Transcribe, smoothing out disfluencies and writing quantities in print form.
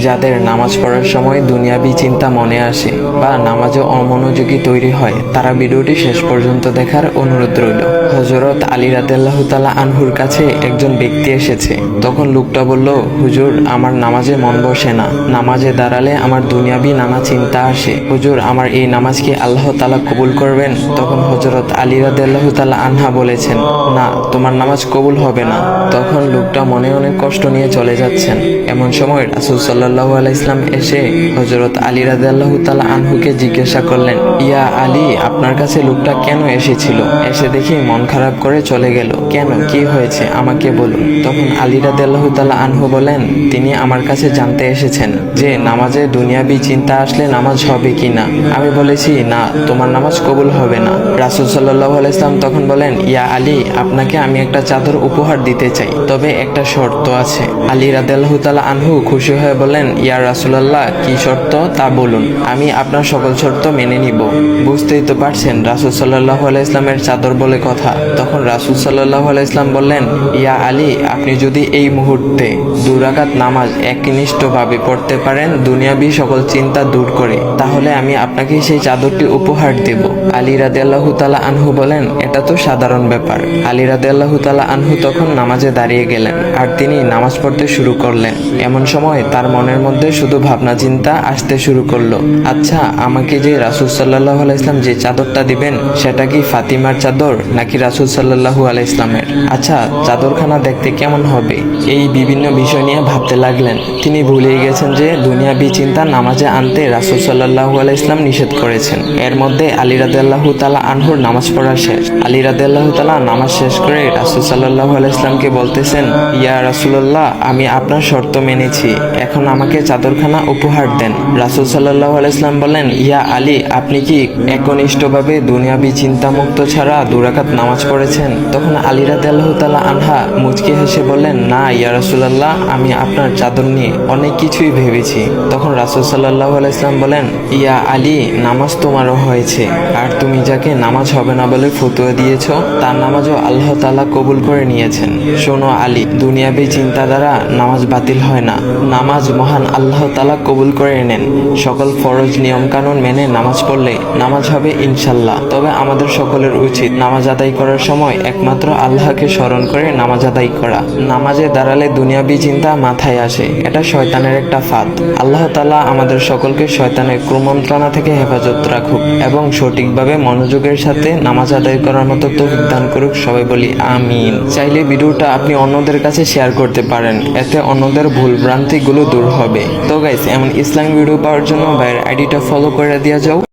যাদের নামাজ পড়ার সময় দুনিয়াবি চিন্তা মনে আসে বা নামাজে অমনোযোগী তৈরি হয়, তারা ভিডিওটি শেষ পর্যন্ত দেখার অনুরোধ রইল। হযরত আলী রাদিয়াল্লাহু তাআলা আনহুর কাছে একজন ব্যক্তি এসেছে। তখন লোকটা বলল, হুজুর, আমার নামাজে মন বসে না। নামাজে দাঁড়ালে আমার দুনিয়াবি নানা চিন্তা আসে। হুজুর, আমার এই নামাজ কি আল্লাহ তাআলা কবুল করবেন? তখন হযরত আলী রাদিয়াল্লাহু তাআলা আনহা বলেছেন, না, তোমার নামাজ কবুল হবে না। তখন লোকটা মনে অনেক কষ্ট নিয়ে চলে যাচ্ছেন। এমন সময় রাসূল সাল্লাল্লাহু আলাইহি ওয়াসাল্লাম এসে হযরত আলী রাদিয়াল্লাহু তাআলা আনহুকে জিজ্ঞাসা করলেন, ইয়া আলী, আপনার কাছে লোকটা কেন এসেছিল? এসে দেখি মন খারাপ করে চলে গেল। কেন, কি হয়েছে আমাকে বলুন। তখন আলী রাদিয়াল্লাহু তাআলা আনহু বলেন, তিনি আমার কাছে জানতে এসেছেন যে নামাজে দুনিয়াবি চিন্তা আসলে নামাজ হবে কিনা। আমি বলেছি, না, তোমার নামাজ কবুল হবে না। রাসূল সাল্লাল্লাহু আলাইহি ওয়াসাল্লাম তখন বলেন, ইয়া আলী, আপনাকে আমি একটা চাদর উপহার দিতে চাই, তবে একটা শর্ত আছে। আলী রাদিয়াল্লাহু তাআলা আনহু খুশি হয়ে বলেন, ইয়া রাসূলুল্লাহ, কি শর্ত তা বলুন, আমি আপনার সকল শর্ত মেনে নিব। বুঝতেই তো পারছেন রাসূল সাল্লাল্লাহু আলাইহি ওয়াসাল্লামের চাদর বলে কথা। তখন রাসূল সাল্লাল্লাহু আলাইহি ওয়াসাল্লাম বললেন, ইয়া আলী, আপনি যদি এই মুহূর্তে 2 রাকাত নামাজ একনিষ্ঠভাবে পড়তে পারেন দুনিয়াবি সকল চিন্তা দূর করে, তাহলে আমি আপনাকে সেই চাদরটি উপহার দেব। আলী রাদিয়াল্লাহু তাআলা আনহু বলেন, এটা তো সাধারণ ব্যাপার। আলী রাদিয়াল্লাহু তাআলা আনহু তখন নামাজে দাঁড়িয়ে গেলেন আর তিনি নামাজ পড়তে শুরু করলেন। এমন সময় তার মনের মধ্যে শুধু ভাবনা চিন্তা আসতে শুরু করলো, আচ্ছা, আমাকে যে রাসূল সাল্লাল্লাহু আলাইহি ওয়াসাল্লাম যে চাদরটা দিবেন, সেটা কি ফাতিমার চাদর নাকি রাসূল সাল্লাল্লাহু আলাইহি ওয়াসাল্লামের? আচ্ছা, চাদরখানা দেখতে কেমন হবে? এই বিভিন্ন বিষয় নিয়ে ভাবতে লাগলেন। তিনি ভুলেই গেছেন যে দুনিয়াবি চিন্তা নামাজে আনতে রাসূল সাল্লাল্লাহু আলাইহি ওয়াসাল্লাম নিষেধ করেছেন। এর মধ্যে আলী রাদিয়াল্লাহু তাআলা আনহুর নামাজ পড়া শেষ। আলী রাদিয়াল্লাহু তাআলা নামাজ শেষ করে রাসূল সাল্লাল্লাহু আলাইহি ওয়াসাল্লামকে বলতেছেন, ইয়া রাসূলুল্লাহ, আমি আপনার শর্ত মেনেছি, এখন আমাকে চাদরখানা উপহার দেন। রাসূল সাল্লাল্লাহু আলাইহি ওয়াসাল্লাম বলেন, ইয়া আলী, আপনি কি একনিষ্ঠভাবে দুনিয়াবি চিন্তামুক্ত ছাড়া 2 রাকাত নামাজ পড়েছেন? তখন আলী রাদিয়াল্লাহু তাআলা আনহা মুচকি হেসে বললেন, না ইয়া রাসূলুল্লাহ, আমি আপনার চাদর নিয়ে অনেক কিছুই ভেবেছি। তখন রাসূল সাল্লাল্লাহু আলাইহি ওয়াসাল্লাম বলেন, ইয়া আলী, নামাজ তোমারও হয়েছে, আর তুমি যাকে নামাজ হবে না বলে ফতোয়া দিয়েছো, তার নামাজও আল্লাহ তাআলা কবুল করে নিয়েছেন। শোনো আলী, দুনিয়াবি চিন্তা দ্বারা নামাজ বাতিল হয় না, নামাজ মহান আল্লাহ তাআলা কবুল করে নেন। সকল ফরজ নিয়ম কানুন মেনে নামাজ পড়লে নামাজ হবে ইনশাল্লাহ। তবে আমাদের সকলের উচিত নামাজ আদায় করার সময় একমাত্র আল্লাহকে স্মরণ করে নামাজ আদায় করা। নামাজে দাঁড়ালে দুনিয়াবি চিন্তা মাথায় আসে, এটা শয়তানের একটা ফাঁদ। আল্লাহ তাআলা আমাদের সকলকে শয়তানের কুমন্ত্রণা থেকে হেফাজত রাখুক এবং সঠিকভাবে মনোযোগের সাথে নামাজ আদায় করার মতো তৌফিক দান করুক। সবাই বলি আমিন। চাইলে ভিডিওটা আপনি অন্যদের কাছে শেয়ার করতে পারেন, এতে অন্যদের ভুল ভ্রান্তিগুলো দূর হবে। তো গাইস, এমন ইসলামিক ভিডিও পাওয়ার জন্য ভাইয়ের আইডিটা ফলো করে দিয়ে যাও।